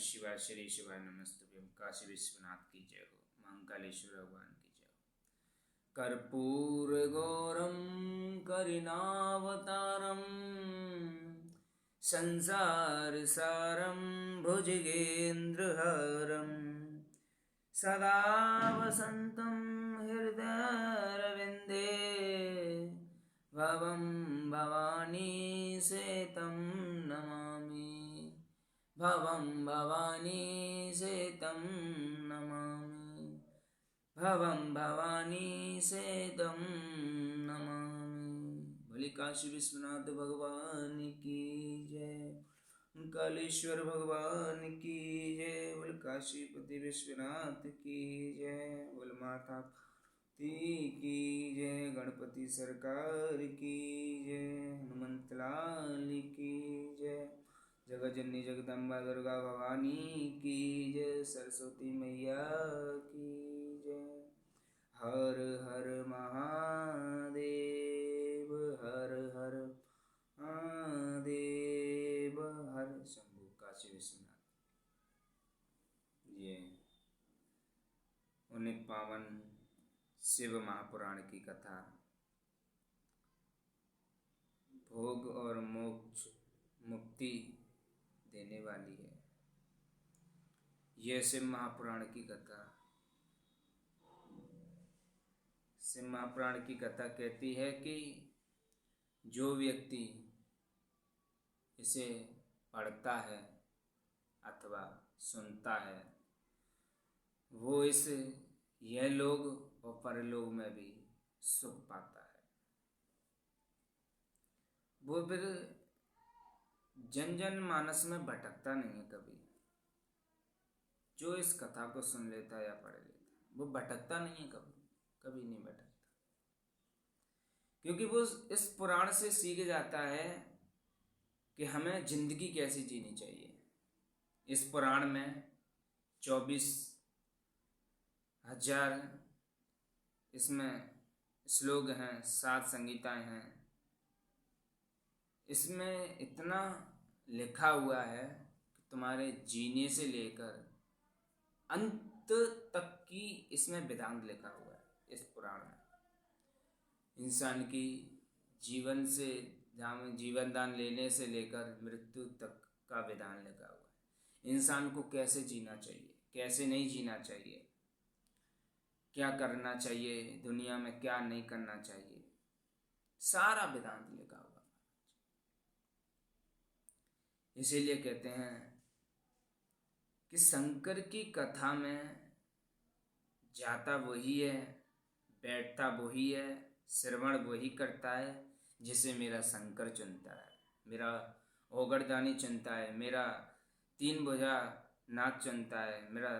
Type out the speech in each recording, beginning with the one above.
शिवाय श्री शिवाय नमस्तुभ्यं। काशी विश्वनाथ की जय हो। महाकालेश्वर भगवान की जय हो। कर्पूर गौरम करुणावतारम संसार सारम भुजगेन्द्रहारम सदा वसन्तं हृदयारविन्दे भवं भवानी सेतं नमामि। भवं भवानी सेतं नमामि। भवं भवानी सेतं नमामि। बोले काशी विश्वनाथ भगवान की जय। कालेश्वर भगवान की जय। बोल काशीपति विश्वनाथ की जय। बोल माता की जय। गणपति सरकार की जय। हनुमंत लाल की जय। जगज्जननी जगदम्बा दुर्गा भवानी की जय। सरस्वती मैया की जय। हर हर महादेव हर हर महादेव हर शंभु। काशी विश्वनाथ ये उन्नीत पावन शिव महापुराण की कथा भोग और मोक्ष मुक्ति देने वाली है। यह शिव महापुराण की कथा शिव महापुराण की कथा कहती है कि जो व्यक्ति इसे पढ़ता है अथवा सुनता है वो इस यह लोग और परलोक में भी सुख पाता है। वो फिर जन जन मानस में भटकता नहीं है कभी। जो इस कथा को सुन लेता है या पढ़ लेता है वो भटकता नहीं है कभी कभी नहीं भटकता, क्योंकि वो इस पुराण से सीख जाता है कि हमें जिंदगी कैसी जीनी चाहिए। इस पुराण में 24,000 इसमें श्लोक हैं, 7 संगीताएं हैं। इसमें इतना लिखा हुआ है कि तुम्हारे जीने से लेकर अंत तक की इसमें वेदांत लिखा हुआ है। इस पुराण में इंसान की जीवन से जीवन दान लेने से लेकर मृत्यु तक का विधान लिखा हुआ है। इंसान को कैसे जीना चाहिए, कैसे नहीं जीना चाहिए, क्या करना चाहिए, दुनिया में क्या नहीं करना चाहिए, सारा वेदांत लिखा हुआ। इसीलिए कहते हैं कि शंकर की कथा में जाता वही है, बैठता वही है, श्रवण वही करता है जिसे मेरा शंकर चुनता है, मेरा ओगरदानी चुनता है, मेरा 3 भुजा नाथ चुनता है, मेरा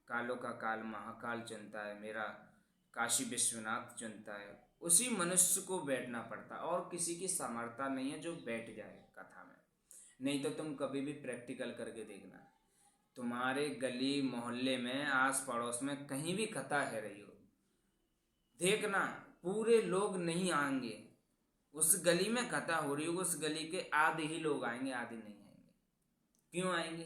कालों का काल महाकाल चुनता है, मेरा काशी विश्वनाथ चुनता है। उसी मनुष्य को बैठना पड़ता है और किसी की सामर्थ्य नहीं है जो बैठ जाए कथा में। नहीं तो तुम कभी भी प्रैक्टिकल करके देखना, तुम्हारे गली मोहल्ले में आस पड़ोस में कहीं भी कथा है रही हो, देखना पूरे लोग नहीं आएंगे। उस गली में कथा हो रही होगी, उस गली के आधे ही लोग आएंगे, आधे नहीं आएंगे। क्यों आएंगे?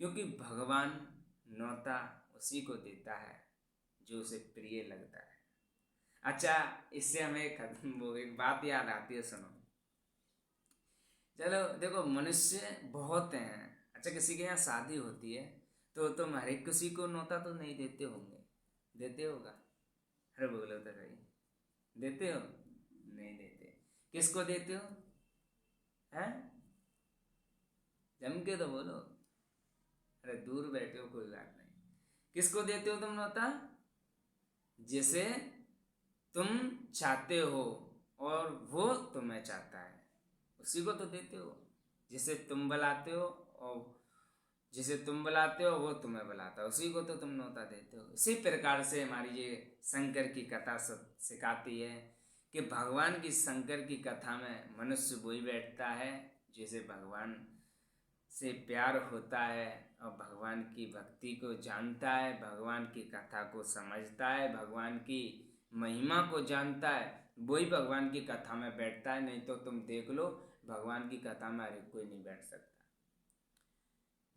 क्योंकि भगवान न्योता उसी को देता है जो उसे प्रिय लगता है। अच्छा, इससे हमें एक बात याद आती है, सुनो। चलो देखो, मनुष्य बहुत हैं। अच्छा, किसी के यहाँ शादी होती है तो तुम हर एक किसी को न्योता तो नहीं देते होंगे, देते होगा? अरे बोलो तो सही, देते हो? नहीं देते। किसको देते हो? हैं? जम के तो बोलो। अरे दूर बैठे हो कोई बात नहीं। किसको देते हो तुम न्योता? जिसे तुम चाहते हो और वो तुम्हें चाहता है, उसी को तो देते हो। जिसे तुम बुलाते हो और जिसे तुम बुलाते हो वो तुम्हें बुलाता है, उसी को तो तुम न्योता देते हो। इसी प्रकार से हमारी ये शंकर की कथा सिखाती है कि भगवान की शंकर की कथा में मनुष्य वही बैठता है जिसे भगवान से प्यार होता है और भगवान की भक्ति को जानता है, भगवान की कथा को समझता है, भगवान की महिमा को जानता है, वही भगवान की कथा में बैठता है। नहीं तो तुम देख लो, भगवान की कथा में हर कोई नहीं बैठ सकता।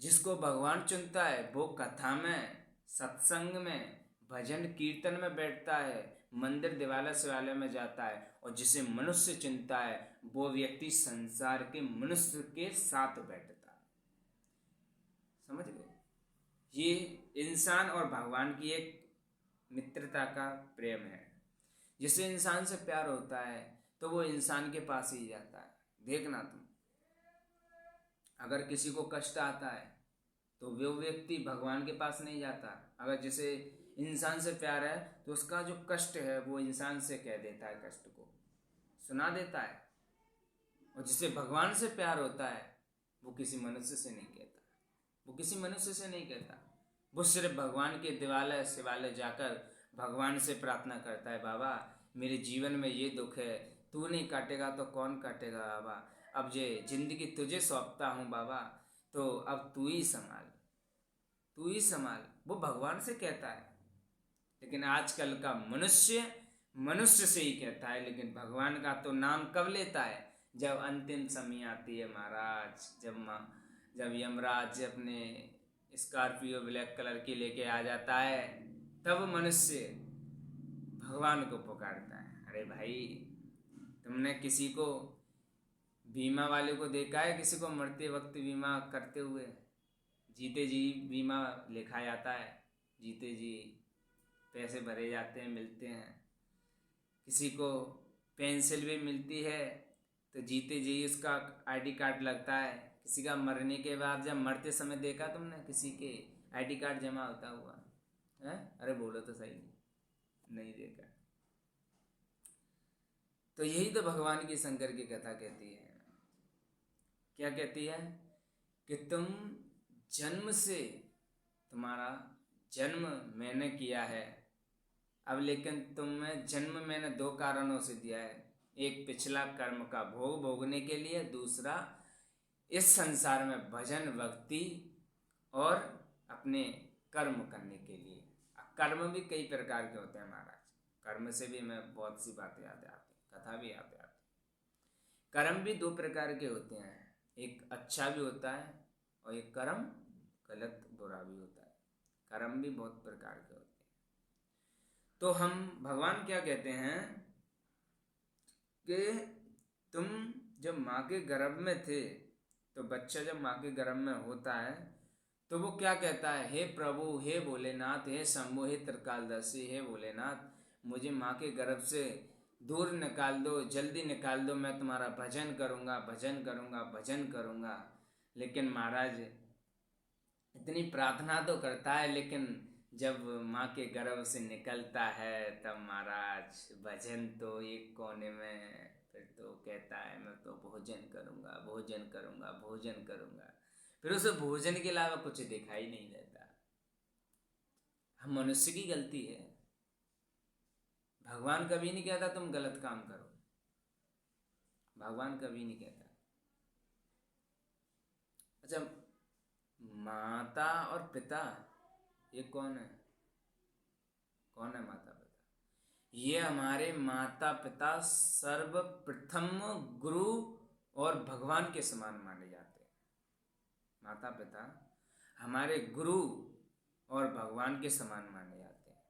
जिसको भगवान चुनता है वो कथा में, सत्संग में, भजन कीर्तन में बैठता है, मंदिर दिवाला शिवालय में जाता है। और जिसे मनुष्य चुनता है वो व्यक्ति संसार के मनुष्य के साथ बैठता है। समझ गए? ये इंसान और भगवान की एक मित्रता का प्रेम है। जिसे इंसान से प्यार होता है तो वो इंसान के पास ही जाता है। देखना तुम, अगर किसी को कष्ट आता है तो वो व्यक्ति भगवान के पास नहीं जाता। अगर जिसे इंसान से प्यार है तो उसका जो कष्ट है वो इंसान से कह देता है, कष्ट को सुना देता है। और जिसे भगवान से प्यार होता है वो किसी मनुष्य से नहीं कहता, वो किसी मनुष्य से नहीं कहता। वो सिर्फ भगवान के दिवालय शिवालय जाकर भगवान से प्रार्थना करता है, बाबा मेरे जीवन में ये दुख है, तू नहीं काटेगा तो कौन काटेगा बाबा, अब ये जिंदगी तुझे सौंपता हूँ बाबा, तो अब तू ही संभाल, तू ही संभाल। वो भगवान से कहता है। लेकिन आजकल का मनुष्य मनुष्य से ही कहता है, लेकिन भगवान का तो नाम कब लेता है? जब अंतिम समय आती है महाराज, जब यमराज अपने स्कॉर्पियो ब्लैक कलर की लेके आ जाता है, तब मनुष्य भगवान को पुकारता है। अरे भाई, तुमने किसी को बीमा वाले को देखा है किसी को मरते वक्त बीमा करते हुए? जीते जी बीमा लिखा जाता है, जीते जी पैसे भरे जाते हैं, मिलते हैं। किसी को पेंसिल भी मिलती है तो जीते जी उसका आईडी कार्ड लगता है। किसी का मरने के बाद जब मरते समय देखा तुमने किसी के आईडी कार्ड जमा होता हुआ है? अरे बोलो तो सही, नहीं देखा। तो यही तो भगवान की शंकर की कथा कहती है। क्या कहती है? कि तुम जन्म से, तुम्हारा जन्म मैंने किया है, अब लेकिन तुम्हें जन्म मैंने दो कारणों से दिया है। एक पिछला कर्म का भोग भोगने के लिए, दूसरा इस संसार में भजन भक्ति और अपने कर्म करने के लिए। कर्म भी कई प्रकार के होते हैं महाराज, कर्म से भी हमें बहुत सी बातें याद आती, कथा भी याद आती। कर्म भी दो प्रकार के होते हैं, एक अच्छा भी होता है और एक कर्म गलत बुरा भी होता है। कर्म भी बहुत प्रकार के होते हैं। तो हम भगवान क्या कहते हैं कि तुम जब माँ के गर्भ में थे, तो बच्चा जब माँ के गर्भ में होता है तो वो क्या कहता है? हे प्रभु, हे भोलेनाथ, हे शंभु, हे त्रिकालदर्शी, हे भोलेनाथ, मुझे माँ के गर्भ से दूर निकाल दो, जल्दी निकाल दो, मैं तुम्हारा भजन करूँगा, भजन करूँगा, भजन करूँगा। लेकिन महाराज इतनी प्रार्थना तो करता है, लेकिन जब माँ के गर्भ से निकलता है तब महाराज भजन तो एक कोने में, फिर तो कहता है मैं तो भोजन करूँगा, भोजन करूँगा, भोजन करूँगा। फिर उसे भोजन के अलावा कुछ दिखाई नहीं देता। हम मनुष्य की गलती है। भगवान कभी नहीं कहता तुम गलत काम करो, भगवान कभी नहीं कहता। अच्छा, माता और पिता ये कौन है? कौन है माता पिता? ये हमारे माता पिता सर्वप्रथम गुरु और भगवान के समान माने जाते हैं। माता पिता हमारे गुरु और भगवान के समान माने जाते हैं,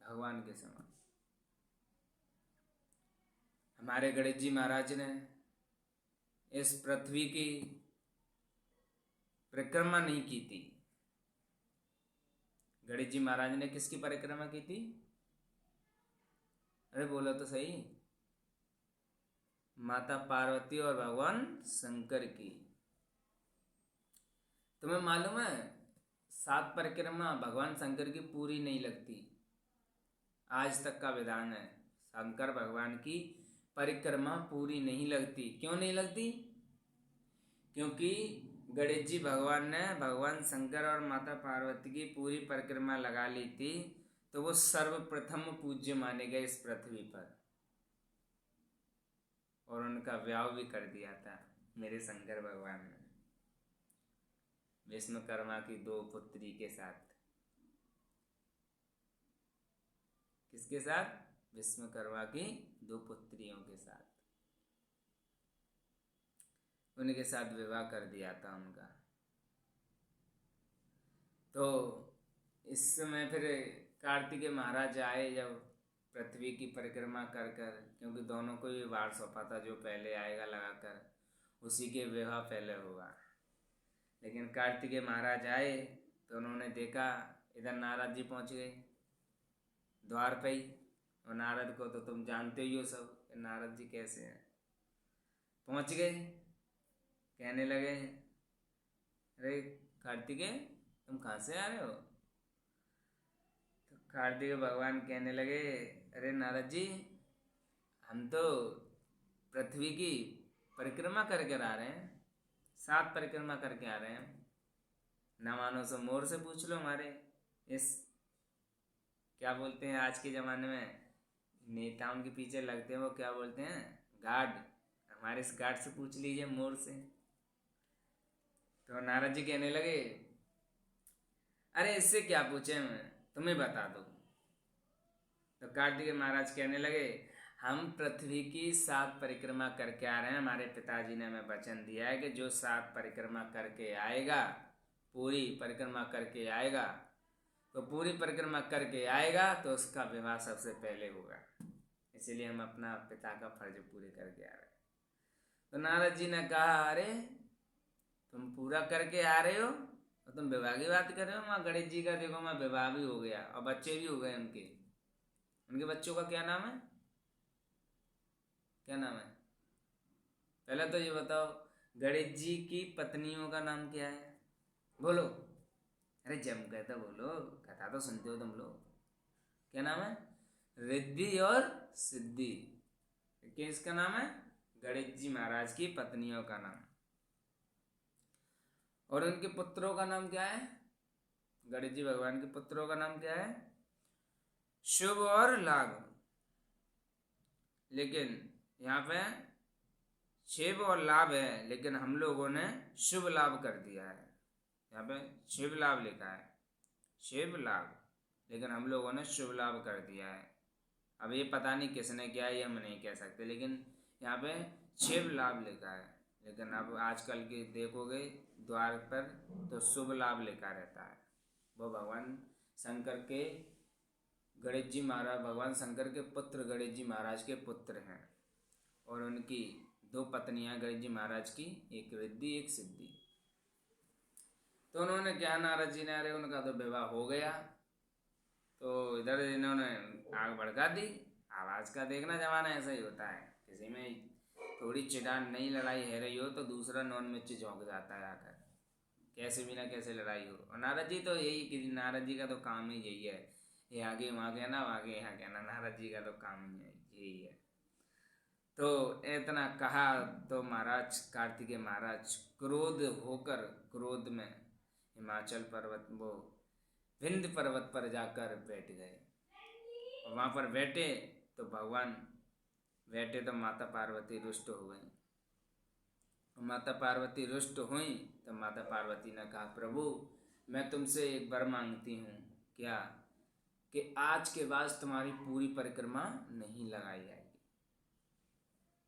भगवान के समान। हमारे गणेश जी महाराज ने इस पृथ्वी की परिक्रमा नहीं की थी। गणेश जी महाराज ने किसकी परिक्रमा की थी? अरे बोलो तो सही। माता पार्वती और भगवान शंकर की। तुम्हें मालूम है 7 परिक्रमा भगवान शंकर की पूरी नहीं लगती, आज तक का विधान है। शंकर भगवान की परिक्रमा पूरी नहीं लगती। क्यों नहीं लगती? क्योंकि गणेश जी भगवान ने भगवान शंकर और माता पार्वती की पूरी परिक्रमा लगा ली थी, तो वो सर्वप्रथम पूज्य माने गए इस पृथ्वी पर, और उनका विवाह भी कर दिया था मेरे शंकर भगवान ने विश्वकर्मा की 2 पुत्री के साथ। किसके साथ? विश्वकर्मा की 2 पुत्रियों के साथ। उनके साथ विवाह कर दिया था उनका। तो इस समय फिर कार्तिकेय महाराज आए जब पृथ्वी की परिक्रमा कर कर, क्योंकि दोनों को ये वार सौंपा था जो पहले आएगा लगाकर उसी के विवाह पहले होगा। लेकिन कार्तिकेय महाराज आए तो उन्होंने देखा इधर नारद जी पहुंच गए द्वार पे ही। और नारद को तो तुम जानते ही हो सब, नारद जी कैसे हैं। पहुंच गए, कहने लगे अरे कार्तिकेय तुम कहाँ से आ रहे हो। तो कार्तिकेय भगवान कहने लगे अरे नारद जी हम तो पृथ्वी की परिक्रमा करके आ रहे हैं, 7 परिक्रमा करके आ रहे हैं। ना मानो सो मोर से पूछ लो, हमारे इस क्या बोलते हैं आज के ज़माने में नेताओं के पीछे लगते हैं वो क्या बोलते हैं, गार्ड, हमारे इस गार्ड से पूछ लीजिए, मोर से। तो नारद जी कहने लगे अरे इससे क्या पूछे, मैं तुम्हें बता दूं। तो कार्तिकेय महाराज कहने लगे हम पृथ्वी की 7 परिक्रमा करके आ रहे हैं। हमारे पिताजी ने हमें वचन दिया है कि जो 7 परिक्रमा करके आएगा, पूरी परिक्रमा करके आएगा, तो पूरी परिक्रमा करके आएगा तो उसका विवाह सबसे पहले होगा। इसीलिए हम अपना पिता का फर्ज पूरे करके आ रहे हैं। तो नारद जी ने कहा अरे तुम पूरा करके आ रहे हो और तुम विवाह की बात कर रहे हो। माँ गणेश जी का देखो माँ विवाह भी हो गया और बच्चे भी हो गए उनके। उनके बच्चों का क्या नाम है, क्या नाम है? पहले तो ये बताओ गणेश जी की पत्नियों का नाम क्या है, बोलो। अरे जम कहता बोलो, कथा तो सुनते हो तुम लोग। क्या नाम है? रिद्धि और सिद्धि। किसका नाम है? गणेश जी महाराज की पत्नियों का नाम। और उनके पुत्रों का नाम क्या है? गणेश जी भगवान के पुत्रों का नाम क्या है? शुभ और लाभ। लेकिन यहाँ पे शुभ और लाभ है, लेकिन हम लोगों ने शुभ लाभ कर दिया है। यहाँ पे शुभ लाभ लिखा है, शुभ लाभ, लेकिन हम लोगों ने शुभ लाभ कर दिया है। अब ये पता नहीं किसने किया, ये हम नहीं कह सकते, लेकिन यहाँ पे शुभ लाभ लिखा है। लेकिन अब आजकल के देखोगे द्वार पर तो शुभ लाभ लिखा रहता है। वो भगवान शंकर के गणेश जी महाराज, भगवान शंकर के पुत्र गणेश जी महाराज के पुत्र हैं और उनकी 2 पत्नियां गणेश जी महाराज की, एक रिद्धि एक सिद्धि। तो उन्होंने क्या, नारद जी ने अरे उनका तो विवाह हो गया, तो इधर इन्होंने आग भड़का दी। आवाज़ का देखना जमाना ऐसा ही होता है, किसी में थोड़ी चिढ़ान नहीं लड़ाई है रही हो तो दूसरा नॉन मिर्ची झोंक जाता है आकर, कैसे भी ना कैसे लड़ाई हो। और नारद जी तो यही, नारद जी का तो काम ही यही है, ये आगे वहाँ कहना, आगे यहाँ कहना, नारद जी का तो काम ही है यही है। तो इतना कहा तो महाराज कार्तिकेय महाराज क्रोध होकर, क्रोध में हिमाचल पर्वत, वो विंध्य पर्वत पर जाकर बैठ गए। वहाँ पर बैठे तो भगवान बैठे तो माता पार्वती रुष्ट हो गई। माता पार्वती रुष्ट हुई तो माता पार्वती ने कहा प्रभु मैं तुमसे एक वर मांगती हूँ, क्या, कि आज के बाद तुम्हारी पूरी परिक्रमा नहीं लगाई जाएगी।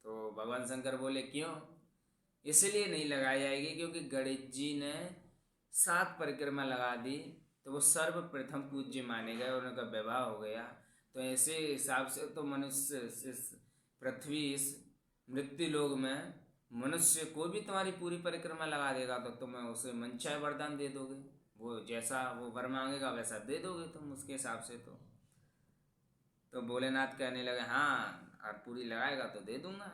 तो भगवान शंकर बोले क्यों? इसलिए नहीं लगाई जाएगी क्योंकि गणेश जी ने 7 परिक्रमा लगा दी तो वो सर्वप्रथम पूज्य माने गए और उनका विवाह हो गया। तो ऐसे हिसाब से तो मनुष्य इस पृथ्वी, इस मृत्यु लोक में मनुष्य कोई भी तुम्हारी पूरी परिक्रमा लगा देगा तो तुम्हें उसे मनचाहे वरदान दे दोगे, वो जैसा वो वर मांगेगा वैसा दे दोगे तुम उसके हिसाब से। तो भोलेनाथ कहने लगे हाँ, और पूरी लगाएगा तो दे दूंगा।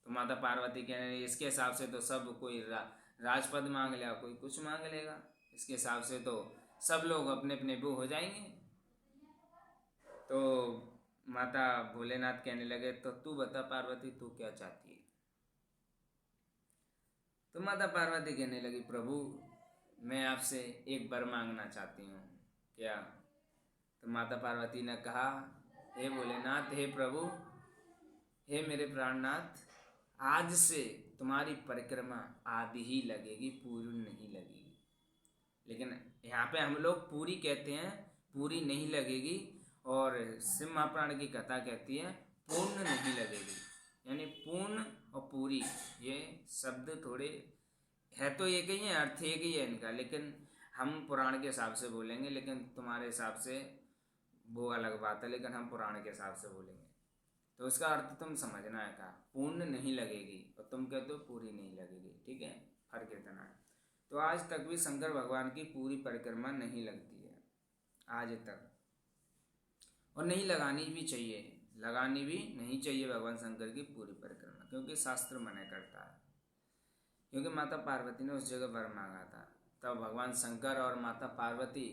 तो माता पार्वती कहने लगी इसके हिसाब से तो सब कोई राजपद मांग लेगा, कोई कुछ मांग लेगा, इसके हिसाब से तो सब लोग अपने अपने वो हो जाएंगे। तो माता भोलेनाथ कहने लगे तो तू बता पार्वती तू क्या चाहती है? तो माता पार्वती कहने लगी प्रभु मैं आपसे एक वर मांगना चाहती हूँ, क्या? तो माता पार्वती ने कहा हे भोलेनाथ, हे प्रभु, हे मेरे प्राणनाथ, आज से तुम्हारी परिक्रमा आधी ही लगेगी, पूरी नहीं लगेगी। लेकिन यहाँ पे हम लोग पूरी कहते हैं, पूरी नहीं लगेगी, और शिव महापुराण की कथा कहती है पूर्ण नहीं लगेगी। यानी पूर्ण और पूरी, ये शब्द थोड़े है तो एक ही है, अर्थ एक ही है इनका, लेकिन हम पुराण के हिसाब से बोलेंगे, लेकिन तुम्हारे हिसाब से वो अलग बात है, लेकिन हम पुराण के हिसाब से बोलेंगे। तो इसका अर्थ तुम समझना है, का पूर्ण नहीं लगेगी और तुम कहते हो पूरी नहीं लगेगी, ठीक है, फर्क इतना है। तो आज तक भी शंकर भगवान की पूरी परिक्रमा नहीं लगती है, आज तक, और नहीं लगानी भी चाहिए, लगानी भी नहीं चाहिए भगवान शंकर की पूरी परिक्रमा, क्योंकि शास्त्र मना करता है। क्योंकि माता पार्वती ने उस जगह वर मांगा था, तब भगवान शंकर और माता पार्वती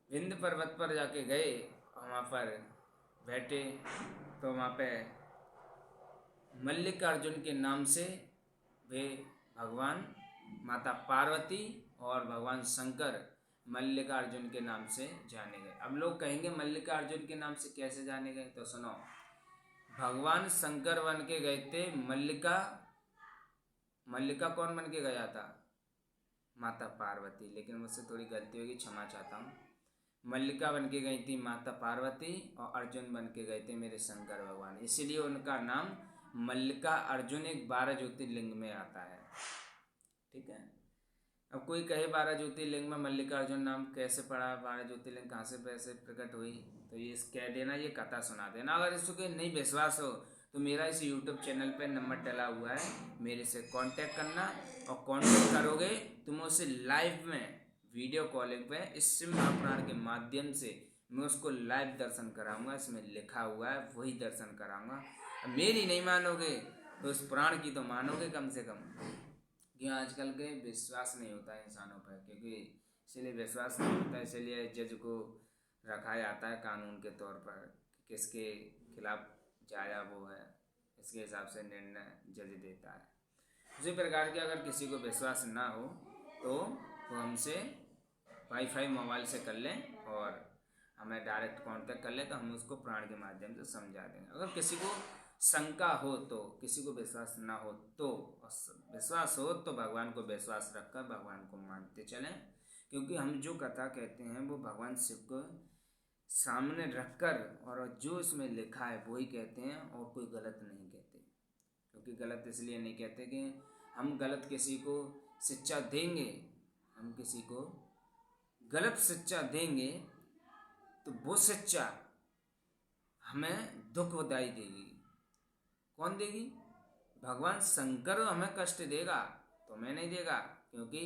विंध्य पर्वत पर जाके गए और वहाँ पर बैठे, तो वहाँ पे मल्लिकार्जुन के नाम से वे भगवान माता पार्वती और भगवान शंकर मल्लिकार्जुन के नाम से जाने गए। अब लोग कहेंगे मल्लिकार्जुन के नाम से कैसे जाने गए, तो सुनो, भगवान शंकर बन के गए थे मल्लिका कौन बन के गया था, माता पार्वती, लेकिन मुझसे थोड़ी गलती होगी, क्षमा चाहता हूँ। मल्लिका बन के गई थी माता पार्वती और अर्जुन बन के गए थे मेरे शंकर भगवान, इसीलिए उनका नाम मल्लिका अर्जुन एक 12 ज्योतिर्लिंग में आता है, ठीक है। अब कोई कहे 12 ज्योतिर्लिंग में मल्लिकार्जुन नाम कैसे पड़ा, 12 ज्योतिर्लिंग कहाँ से पैसे प्रकट हुई, तो ये कह देना, ये कथा सुना देना। अगर इसको नहीं विश्वास हो तो मेरा इस यूट्यूब चैनल पे नंबर डला हुआ है, मेरे से कांटेक्ट करना, और कांटेक्ट करोगे तो मैं उसे लाइव में वीडियो कॉलिंग पे इस शिव महापुराण के माध्यम से मैं उसको लाइव दर्शन कराऊंगा, इसमें लिखा हुआ है वही दर्शन कराऊंगा। मेरी नहीं मानोगे तो उस पुराण की तो मानोगे कम से कम, क्योंकि आजकल के विश्वास नहीं होता है इंसानों पर, क्योंकि इसीलिए विश्वास नहीं होता, इसीलिए जज को रखा जाता है कानून के तौर पर, किसके खिलाफ जाया वो है, इसके हिसाब से निर्णय जज देता है। उसी प्रकार के अगर किसी को विश्वास ना हो तो वो हमसे वाईफाई मोबाइल से कर लें और हमें डायरेक्ट कांटेक्ट कर लें, तो हम उसको पुराण के माध्यम से समझा देंगे। अगर किसी को शंका हो तो, किसी को विश्वास ना हो तो, विश्वास हो तो भगवान को विश्वास रखकर भगवान को मानते चलें, क्योंकि हम जो कथा कहते हैं वो भगवान शिव को सामने रखकर, और जो इसमें लिखा है वही कहते हैं, और कोई गलत नहीं कहते। क्योंकि गलत इसलिए नहीं कहते कि हम गलत किसी को शिक्षा देंगे, हम किसी को गलत शिक्षा देंगे तो वो शिक्षा हमें दुखदायी देगी। कौन देगी? भगवान शंकर हमें कष्ट देगा, तो मैं नहीं देगा, क्योंकि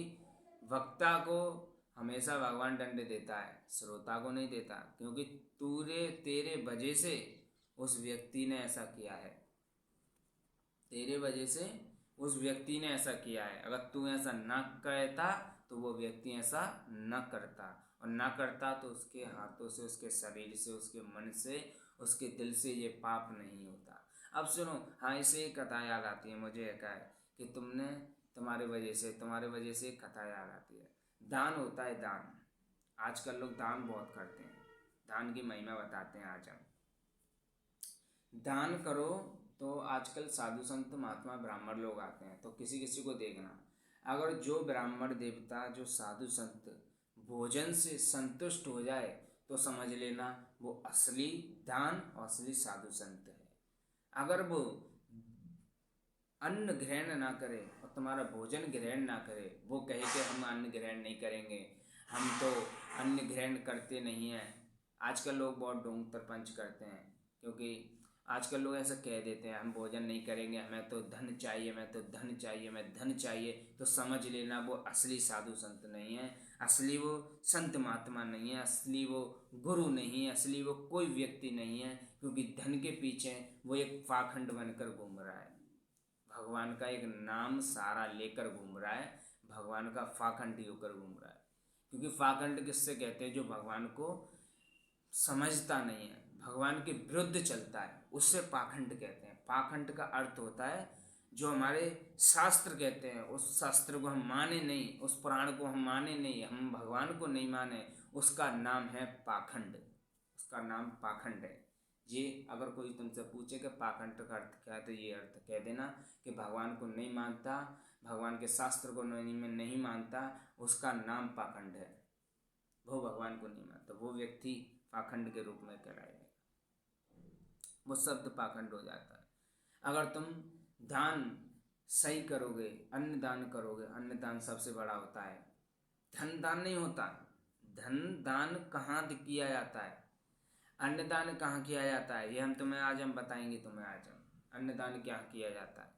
वक्ता को हमेशा भगवान दंड देता है, श्रोता को नहीं देता, क्योंकि तेरे वजह से उस व्यक्ति ने ऐसा किया है, तेरे वजह से उस व्यक्ति ने ऐसा किया है। अगर तू ऐसा ना कहता तो वो व्यक्ति ऐसा न करता, और ना करता तो उसके हाथों से, उसके शरीर से, उसके मन से, उसके दिल से ये पाप नहीं होता। अब सुनो, हाँ, इसे एक कथा याद आती है मुझे, एक है कि तुम्हारे वजह से एक कथा याद आती है। दान होता है, दान, आजकल लोग दान बहुत करते हैं, दान की महिमा बताते हैं आज हम। दान करो तो आजकल साधु संत महात्मा ब्राह्मण लोग आते हैं, तो किसी किसी को देखना, अगर जो ब्राह्मण देवता, जो साधु संत भोजन से संतुष्ट हो जाए तो समझ लेना वो असली दान और असली साधु संत है। अगर वो अन्न ग्रहण ना करे और तुम्हारा भोजन ग्रहण ना करे, वो कहे कि हम अन्न ग्रहण नहीं करेंगे, हम तो अन्न ग्रहण करते नहीं हैं। आजकल लोग बहुत ढोंग तरपंच करते हैं, क्योंकि आजकल लोग ऐसा कह देते हैं हम भोजन नहीं करेंगे, हमें तो धन चाहिए, हमें तो धन चाहिए, हमें धन चाहिए, तो समझ लेना वो असली साधु संत नहीं है, असली वो संत महात्मा नहीं है, असली वो गुरु नहीं है, असली वो कोई व्यक्ति नहीं है, क्योंकि धन के पीछे वो एक पाखंड बनकर घूम रहा है, भगवान का एक नाम सारा लेकर घूम रहा है, भगवान का पाखंडी होकर घूम रहा है। क्योंकि पाखंड किससे कहते हैं? जो भगवान को समझता नहीं है, भगवान के विरुद्ध चलता है, उससे पाखंड कहते हैं। पाखंड का अर्थ होता है जो हमारे शास्त्र कहते हैं उस शास्त्र को हम माने नहीं, उस पुराण को हम माने नहीं, हम भगवान को नहीं माने, उसका नाम है पाखंड, उसका नाम पाखंड है। ये अगर कोई तुमसे पूछे कि पाखंड का अर्थ क्या है, तो ये अर्थ कह देना कि भगवान को नहीं मानता, भगवान के शास्त्र को नहीं मानता, उसका नाम पाखंड है, वो भगवान को नहीं मानता, वो व्यक्ति पाखंड के रूप में कहलाएगा, वो शब्द पाखंड हो जाता है। अगर तुम दान सही करोगे, अन्न दान करोगे, अन्न दान सबसे बड़ा होता है, धन दान नहीं होता। धन दान कहाँ किया जाता है, अन्नदान कहाँ किया जाता है, ये हम बताएंगे तुम्हें आज हम अन्नदान क्या किया जाता है।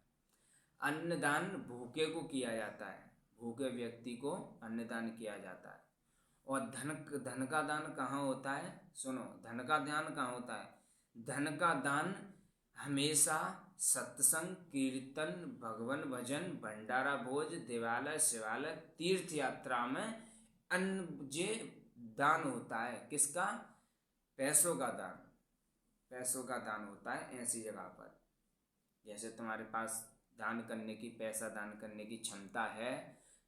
अन्नदान भूखे को किया जाता है, भूखे व्यक्ति को अन्नदान किया जाता है। और धन का दान कहाँ होता है, सुनो, धन का दान कहाँ होता है। धन का दान हमेशा सत्संग, कीर्तन, भगवान भजन, भंडारा भोज, देवालय शिवालय, तीर्थ यात्रा में अन्न जे दान होता है। किसका, पैसों का दान, पैसों का दान होता है ऐसी जगह पर। जैसे तुम्हारे पास दान करने की, पैसा दान करने की क्षमता है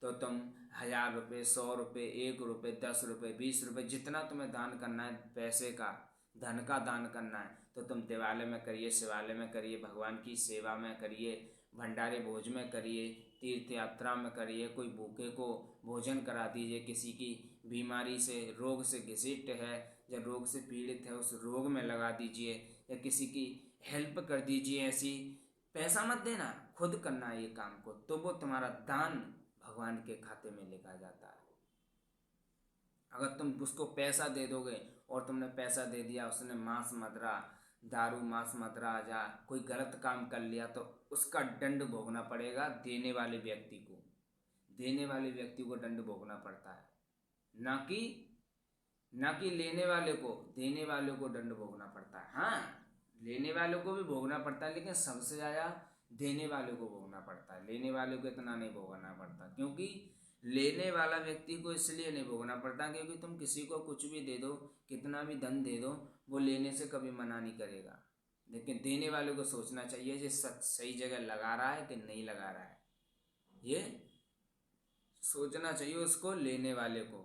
तो तुम 1000 रुपये, 100 रुपये, 1 रुपये, 10 रुपये, 20 रुपये, जितना तुम्हें दान करना है पैसे का, धन का दान करना है तो तुम देवालय में करिए, शिवालय में करिए, भगवान की सेवा में करिए, भंडारे भोज में करिए, तीर्थ यात्रा में करिए, कोई भूखे को भोजन करा दीजिए, किसी की बीमारी से, रोग से घिसिट है या रोग से पीड़ित है उस रोग में लगा दीजिए, या किसी की हेल्प कर दीजिए। ऐसी पैसा मत देना, खुद करना है ये काम को, तो वो तुम्हारा दान भगवान के खाते में लिखा जाता है। अगर तुम उसको पैसा दे दोगे और तुमने पैसा दे दिया, उसने मांस मदिरा, दारू, मांस मदिरा या कोई गलत काम कर लिया तो उसका दंड भोगना पड़ेगा देने वाले व्यक्ति को। देने वाले व्यक्ति को दंड भोगना पड़ता है, ना कि लेने वाले को। देने वाले को दंड भोगना पड़ता है, हाँ लेने वाले को भी भोगना पड़ता है, लेकिन सबसे ज़्यादा देने वाले को भोगना पड़ता है। लेने वाले को इतना नहीं भोगना पड़ता, क्योंकि लेने वाला व्यक्ति को इसलिए नहीं भोगना पड़ता क्योंकि तुम किसी को कुछ भी दे दो, कितना भी धन दे दो, वो लेने से कभी मना नहीं करेगा। लेकिन देने वाले को सोचना चाहिए कि सही जगह लगा रहा है कि नहीं लगा रहा है, ये सोचना चाहिए उसको, लेने वाले को,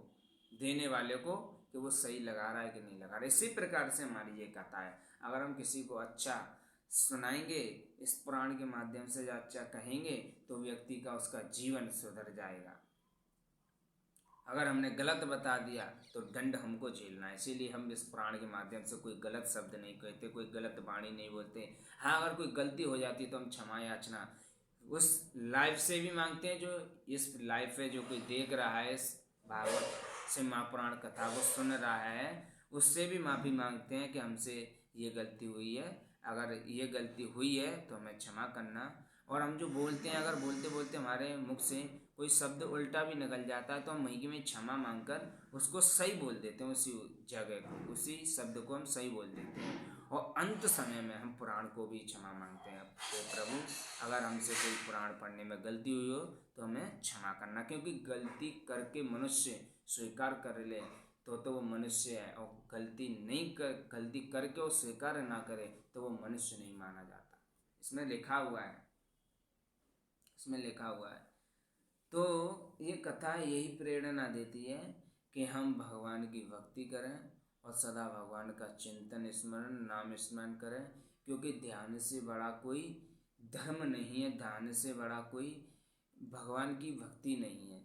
देने वाले को, कि वो सही लगा रहा है कि नहीं लगा रहा है। इसी प्रकार से हमारी ये कथा है। अगर हम किसी को अच्छा सुनाएंगे, इस पुराण के माध्यम से अच्छा कहेंगे, तो व्यक्ति का, उसका जीवन सुधर जाएगा। अगर हमने गलत बता दिया तो दंड हमको झेलना है। इसीलिए हम इस पुराण के माध्यम से कोई गलत शब्द नहीं कहते, कोई गलत वाणी नहीं बोलते। हाँ, अगर कोई गलती हो जाती तो हम क्षमा याचना उस लाइफ से भी मांगते हैं, जो इस लाइफ में जो कोई देख रहा है, इस भागवत से महापुराण कथा को सुन रहा है, उससे भी माफ़ी मांगते हैं कि हमसे ये गलती हुई है। अगर ये गलती हुई है तो हमें क्षमा करना। और हम जो बोलते हैं, अगर बोलते बोलते हमारे मुख से कोई शब्द उल्टा भी निकल जाता है तो हम वहीं में क्षमा मांगकर उसको सही बोल देते हैं, उसी जगह को, उसी शब्द को हम सही बोल देते हैं। और अंत समय में हम पुराण को भी क्षमा मांगते हैं, तो प्रभु अगर हमसे कोई पुराण पढ़ने में गलती हुई हो तो हमें क्षमा करना। क्योंकि गलती करके मनुष्य स्वीकार कर ले तो वो मनुष्य है, और गलती करके वो स्वीकार ना करे तो वो मनुष्य नहीं माना जाता। इसमें लिखा हुआ है, इसमें लिखा हुआ है। तो ये कथा यही प्रेरणा देती है कि हम भगवान की भक्ति करें और सदा भगवान का चिंतन, स्मरण, नाम स्मरण करें। क्योंकि ध्यान से बड़ा कोई धर्म नहीं है, ध्यान से बड़ा कोई भगवान की भक्ति नहीं है।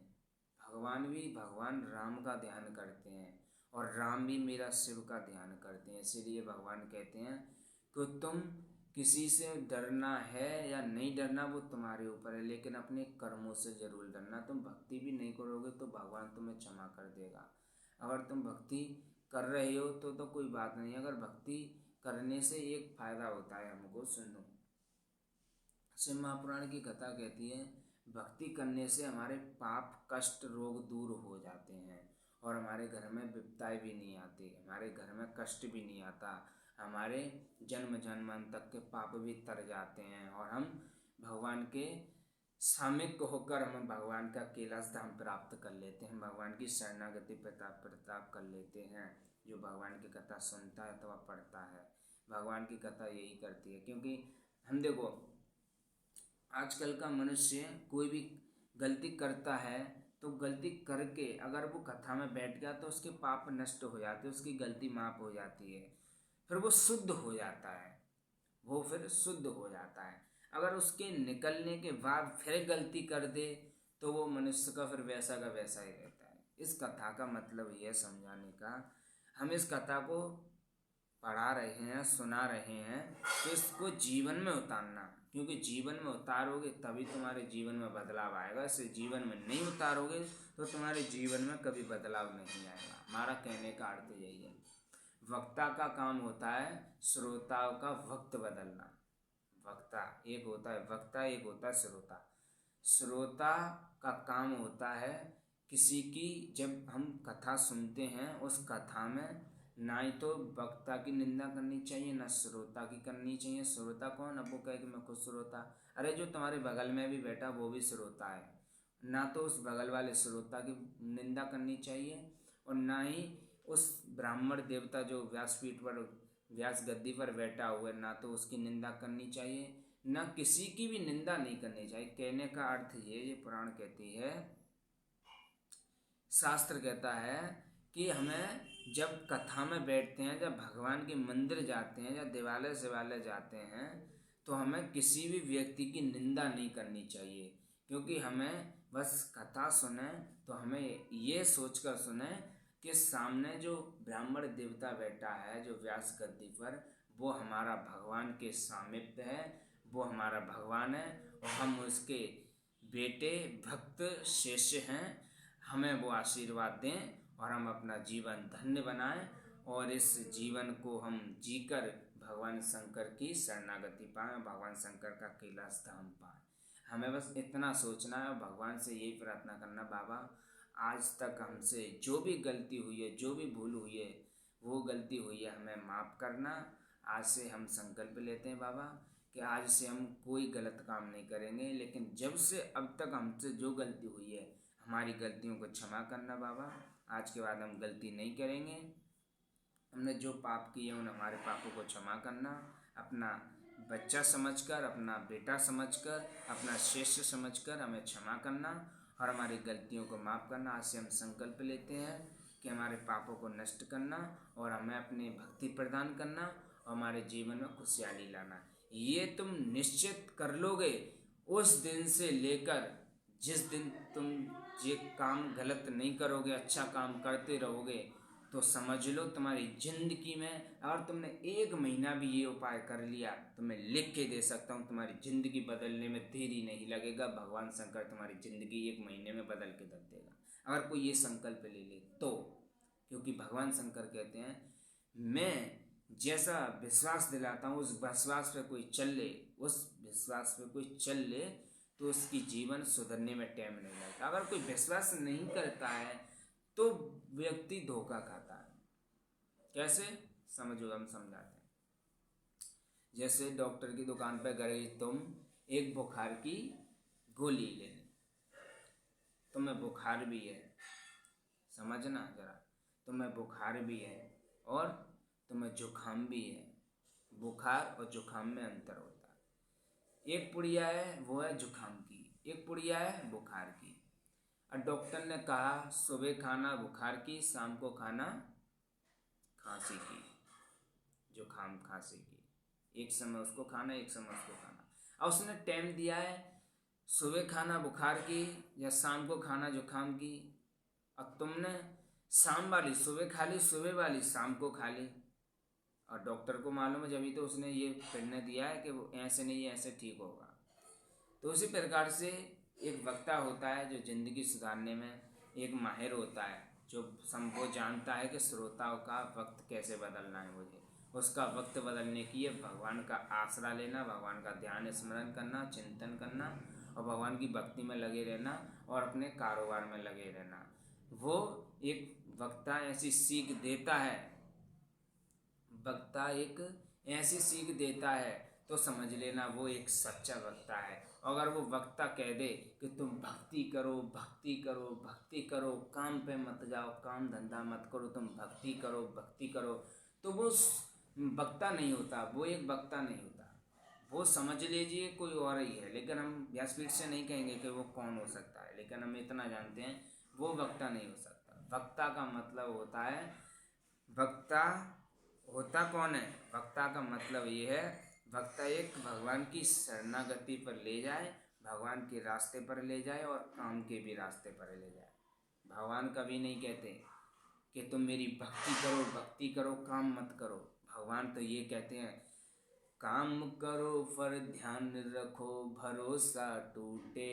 भगवान राम का ध्यान करते हैं और राम भी मेरा शिव का ध्यान करते हैं। इसीलिए भगवान कहते हैं कि तुम किसी से डरना है या नहीं डरना वो तुम्हारे ऊपर है, लेकिन अपने कर्मों से जरूर डरना। तुम भक्ति भी नहीं करोगे तो भगवान तुम्हें क्षमा कर देगा। अगर तुम भक्ति कर रहे हो तो कोई बात नहीं। अगर भक्ति करने से एक फायदा होता है हमको, सुनो, शिव महापुराण की कथा कहती है भक्ति करने से हमारे पाप, कष्ट, रोग दूर हो जाते हैं और हमारे घर में विपदाएं भी नहीं आती, हमारे घर में कष्ट भी नहीं आता, हमारे जन्म जन्मांतर के पाप भी तर जाते हैं और हम भगवान के सामिक होकर हम भगवान का कैलाश धाम प्राप्त कर लेते हैं, भगवान की शरणागति प्राप्त कर लेते हैं। जो भगवान की कथा सुनता है अथवा पढ़ता है, भगवान की कथा यही करती है। क्योंकि हम देखो आजकल का मनुष्य कोई भी गलती करता है तो गलती करके अगर वो कथा में बैठ गया तो उसके पाप नष्ट हो जाते हैं, उसकी गलती माफ़ हो जाती है, फिर वो शुद्ध हो जाता है, वो फिर शुद्ध हो जाता है। अगर उसके निकलने के बाद फिर गलती कर दे तो वो मनुष्य का फिर वैसा का वैसा ही रहता है। इस कथा का मतलब यह समझाने का, हम इस कथा को पढ़ा रहे हैं, सुना रहे हैं, तो इसको जीवन में उतारना। क्योंकि जीवन में उतारोगे तभी तुम्हारे जीवन में बदलाव आएगा। इसे जीवन में नहीं उतारोगे तो तुम्हारे जीवन में कभी बदलाव नहीं आएगा। हमारा कहने का अर्थ यही है। वक्ता का काम होता है श्रोताओं का वक्त बदलना। वक्ता एक होता है वक्ता, एक होता है श्रोता। श्रोता का काम होता है किसी की, जब हम कथा सुनते हैं उस कथा में ना ही तो वक्ता की निंदा करनी चाहिए ना श्रोता की करनी चाहिए। श्रोता कौन? अब वो कहे कि मैं खुद श्रोता, अरे जो तुम्हारे बगल में भी बैठा वो भी श्रोता है। ना तो उस बगल वाले श्रोता की निंदा करनी चाहिए और ना ही उस ब्राह्मण देवता जो व्यासपीठ पर, व्यास गद्दी पर बैठा हुआ है, ना तो उसकी निंदा करनी चाहिए, ना किसी की भी निंदा नहीं करनी चाहिए। कहने का अर्थ ये पुराण कहती है, शास्त्र कहता है कि हमें जब कथा में बैठते हैं, जब भगवान के मंदिर जाते हैं या देवालय शिवालय जाते हैं, तो हमें किसी भी व्यक्ति की निंदा नहीं करनी चाहिए। क्योंकि हमें बस कथा सुने तो हमें ये सोचकर सुने कि सामने जो ब्राह्मण देवता बैठा है जो व्यास गद्दी पर, वो हमारा भगवान के सामीप्य है, वो हमारा भगवान है और हम उसके बेटे भक्त शिष्य हैं। हमें वो आशीर्वाद दें और हम अपना जीवन धन्य बनाएं और इस जीवन को हम जीकर भगवान शंकर की शरणागति पाएं, भगवान शंकर का कैलाश धाम पाएं। हमें बस इतना सोचना है और भगवान से यही प्रार्थना करना, बाबा आज तक हमसे जो भी गलती हुई है, जो भी भूल हुई है, वो गलती हुई है हमें माफ़ करना। आज से हम संकल्प लेते हैं बाबा कि आज से हम कोई गलत काम नहीं करेंगे, लेकिन जब से अब तक हमसे जो गलती हुई है हमारी गलतियों को क्षमा करना बाबा। आज के बाद हम गलती नहीं करेंगे। हमने जो पाप किए उन हमारे पापों को क्षमा करना। अपना बच्चा समझकर, अपना बेटा समझकर, अपना शिष्य समझकर हमें क्षमा करना और हमारी गलतियों को माफ़ करना। आज से हम संकल्प लेते हैं कि हमारे पापों को नष्ट करना और हमें अपनी भक्ति प्रदान करना और हमारे जीवन में खुशहाली लाना। ये तुम निश्चित कर लोगे, उस दिन से लेकर जिस दिन तुम ये काम गलत नहीं करोगे, अच्छा काम करते रहोगे, तो समझ लो तुम्हारी ज़िंदगी में, अगर तुमने 1 महीना भी ये उपाय कर लिया तो मैं लिख के दे सकता हूँ तुम्हारी ज़िंदगी बदलने में देरी नहीं लगेगा। भगवान शंकर तुम्हारी ज़िंदगी 1 महीने में बदल के रख देगा, अगर कोई ये संकल्प ले ले तो। क्योंकि भगवान शंकर कहते हैं मैं जैसा विश्वास दिलाता हूँ उस विश्वास पे कोई चल ले, उस विश्वास पे कोई चल ले तो उसकी जीवन सुधरने में टाइम नहीं लगता। अगर कोई विश्वास नहीं करता है तो व्यक्ति धोखा खाता है। कैसे? समझो, हम समझाते हैं। जैसे डॉक्टर की दुकान पर गए तुम, एक बुखार की गोली लेने, तुम्हें बुखार भी है, समझना जरा, तुम्हें बुखार भी है और तुम्हें जुखाम भी है। बुखार और जुखाम में अंतर होता है। एक पुड़िया है वो है जुखाम की, एक पुड़िया है बुखार की। और डॉक्टर ने कहा सुबह खाना बुखार की, शाम को खाना खांसी की, जुखाम खांसी की। एक समय उसको खाना, एक समय उसको खाना। और उसने टाइम दिया है सुबह खाना बुखार की या शाम को खाना जुखाम की। और तुमने शाम वाली सुबह खा ली, सुबह वाली शाम को खा ली। और डॉक्टर को मालूम है, जब तो उसने ये निर्णय दिया है कि वो ऐसे नहीं ऐसे ठीक होगा। तो उसी प्रकार से एक वक्ता होता है जो ज़िंदगी सुधारने में एक माहिर होता है, जो वो जानता है कि श्रोताओं का वक्त कैसे बदलना है। मुझे उसका वक्त बदलने की है भगवान का आसरा लेना, भगवान का ध्यान स्मरण करना, चिंतन करना और भगवान की भक्ति में लगे रहना और अपने कारोबार में लगे रहना। वो एक वक्ता ऐसी सीख देता है, वक्ता एक ऐसी सीख देता है तो समझ लेना वो एक सच्चा वक्ता है। अगर वो वक्ता कह दे कि तुम भक्ति करो, भक्ति करो, भक्ति करो, काम पे मत जाओ, काम धंधा मत करो, तुम भक्ति करो, भक्ति करो, तो वो वक्ता नहीं होता, वो एक वक्ता नहीं होता। वो समझ लीजिए कोई और ही है, लेकिन हम व्यासपीठ से नहीं कहेंगे कि वो कौन हो सकता है, लेकिन हम इतना जानते हैं वो वक्ता नहीं हो सकता। वक्ता का मतलब होता है, वक्ता होता कौन है? वक्ता का मतलब ये है, वक्ता एक भगवान की शरणागति पर ले जाए, भगवान के रास्ते पर ले जाए और काम के भी रास्ते पर ले जाए। भगवान कभी नहीं कहते कि तुम मेरी भक्ति करो, भक्ति करो, काम मत करो। भगवान तो ये कहते हैं काम करो पर ध्यान रखो भरोसा टूटे